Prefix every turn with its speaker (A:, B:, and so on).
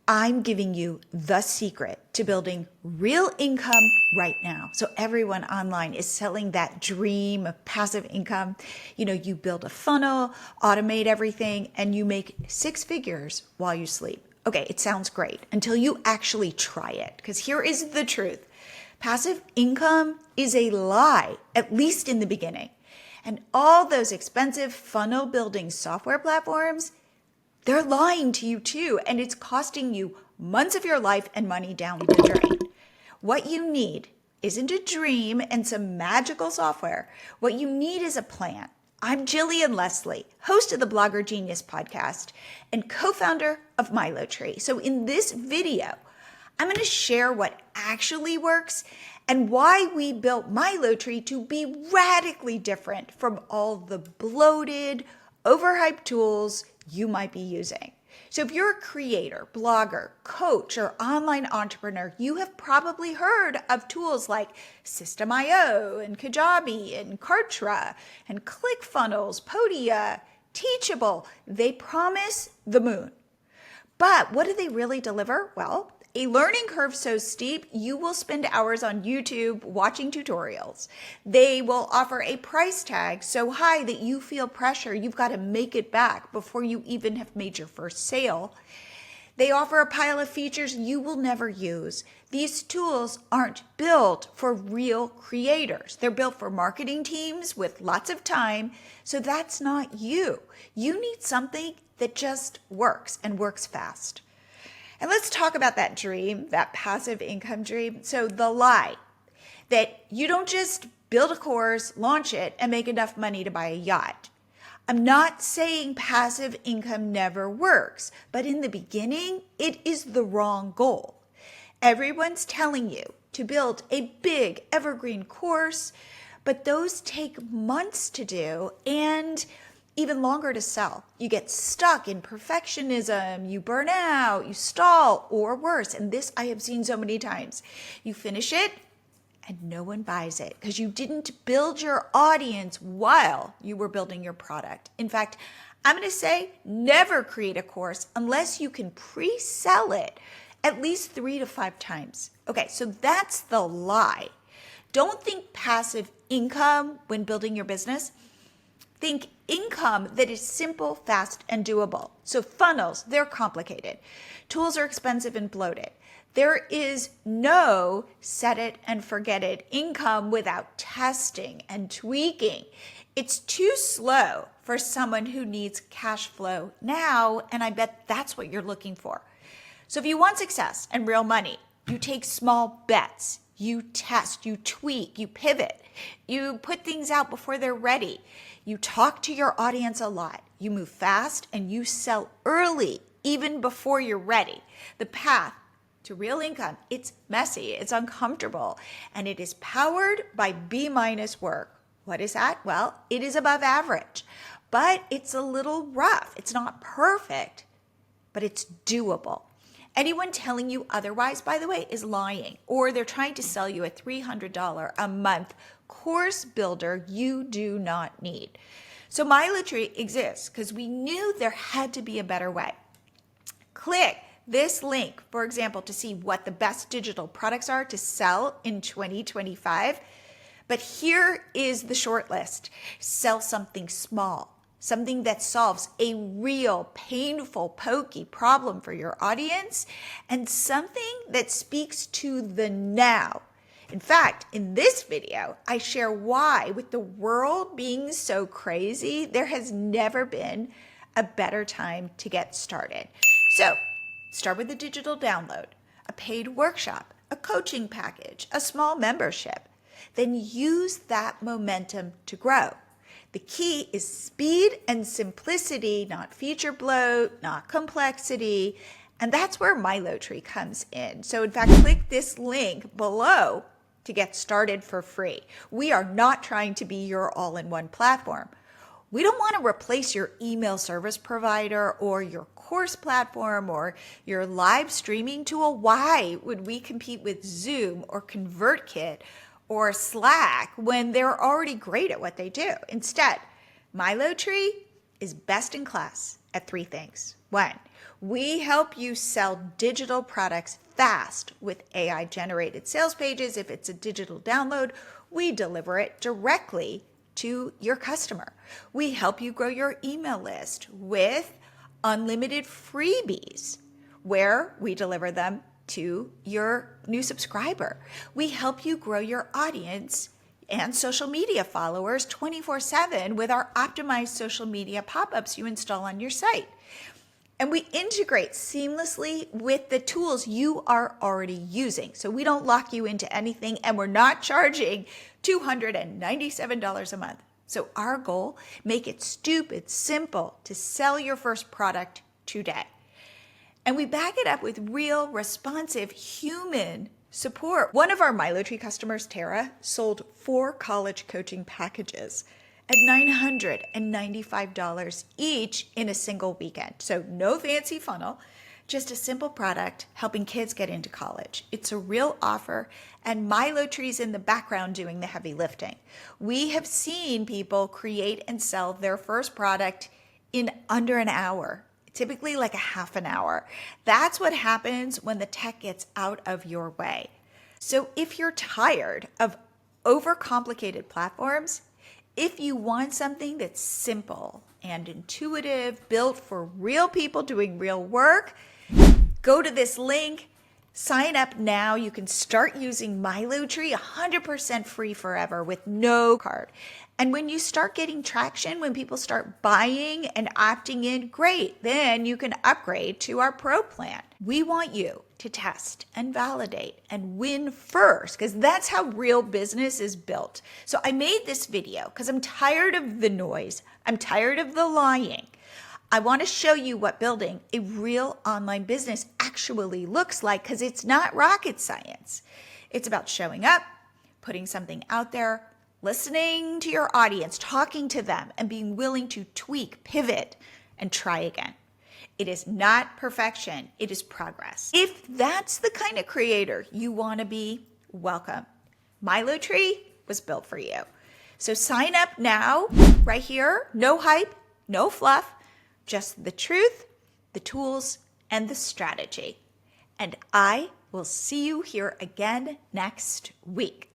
A: I'm giving you the secret to building real income right now. So everyone online is selling that dream of passive income. You build a funnel, automate everything, and you make six figures while you sleep. Okay, it sounds great until you actually try it, because here is the truth. Passive income is a lie, at least in the beginning. And all those expensive funnel building software platforms, they're lying to you too, and it's costing you months of your life and money down the drain. What you need isn't a dream and some magical software. What you need is a plan. I'm Jillian Leslie, host of the Blogger Genius podcast and co-founder of MiloTree. So in this video, I'm going to share what actually works and why we built MiloTree to be radically different from all the bloated, overhyped tools you might be using. So if you're a creator, blogger, coach, or online entrepreneur, you have probably heard of tools like System.io and Kajabi and Kartra and ClickFunnels, Podia, Teachable. They promise the moon. But what do they really deliver? Well, a learning curve so steep, you will spend hours on YouTube watching tutorials. They will offer a price tag so high that you feel pressure. You've got to make it back before you even have made your first sale. They offer a pile of features you will never use. These tools aren't built for real creators. They're built for marketing teams with lots of time. So that's not you. You need something that just works and works fast. And let's talk about that dream, that passive income dream. So the lie that you don't just build a course, launch it, and make enough money to buy a yacht. I'm not saying passive income never works, but in the beginning, it is the wrong goal. Everyone's telling you to build a big evergreen course, but those take months to do and even longer to sell. You get stuck in perfectionism, you burn out, you stall, or worse. And this I have seen so many times. You finish it and no one buys it because you didn't build your audience while you were building your product. In fact, I'm going to say never create a course unless you can pre-sell it at least 3 to 5 times. Okay, so that's the lie. Don't think passive income when building your business. Think income that is simple, fast, and doable. So funnels, they're complicated. Tools are expensive and bloated. There is no set it and forget it income without testing and tweaking. It's too slow for someone who needs cash flow now, and I bet that's what you're looking for. So if you want success and real money, you take small bets. You test, you tweak, you pivot, you put things out before they're ready. You talk to your audience a lot. You move fast and you sell early, even before you're ready. The path to real income, it's messy, it's uncomfortable, and it is powered by B- work. What is that? Well, it is above average, but it's a little rough. It's not perfect, but it's doable. Anyone telling you otherwise, by the way, is lying, or they're trying to sell you a $300 a month course builder you do not need. So MiloTree exists because we knew there had to be a better way. Click this link, for example, to see what the best digital products are to sell in 2025. But here is the short list. Sell something small. Something that solves a real, painful, pokey problem for your audience, and something that speaks to the now. In fact, in this video, I share why, with the world being so crazy, there has never been a better time to get started. So, start with a digital download, a paid workshop, a coaching package, a small membership. Then use that momentum to grow. The key is speed and simplicity, not feature bloat, not complexity. And that's where MiloTree comes in. So in fact, click this link below to get started for free. We are not trying to be your all-in-one platform. We don't want to replace your email service provider or your course platform or your live streaming tool. Why would we compete with Zoom or ConvertKit or Slack when they're already great at what they do? Instead, MiloTree is best in class at three things. One, we help you sell digital products fast with AI-generated sales pages. If it's a digital download, we deliver it directly to your customer. We help you grow your email list with unlimited freebies where we deliver them to your new subscriber. We help you grow your audience and social media followers 24/7 with our optimized social media pop-ups you install on your site. And we integrate seamlessly with the tools you are already using. So we don't lock you into anything, and we're not charging $297 a month. So our goal, make it stupid simple to sell your first product today. And we back it up with real, responsive human support. One of our MiloTree customers, Tara, sold 4 college coaching packages at $995 each in a single weekend. So no fancy funnel, just a simple product helping kids get into college. It's a real offer, and MiloTree's in the background doing the heavy lifting. We have seen people create and sell their first product in under an hour, typically like a half an hour. That's what happens when the tech gets out of your way. So if you're tired of overcomplicated platforms, if you want something that's simple and intuitive, built for real people doing real work, go to this link, sign up now. You can start using MiloTree 100% free forever with no card. And when you start getting traction, when people start buying and opting in, great, then you can upgrade to our Pro plan. We want you to test and validate and win first, because that's how real business is built. So I made this video because I'm tired of the noise. I'm tired of the lying. I want to show you what building a real online business actually looks like, because it's not rocket science. It's about showing up, putting something out there, listening to your audience, talking to them, and being willing to tweak, pivot, and try again. It is not perfection, it is progress. If that's the kind of creator you want to be, welcome. MiloTree was built for you. So sign up now, right here. No hype, no fluff, just the truth, the tools, and the strategy. And I will see you here again next week.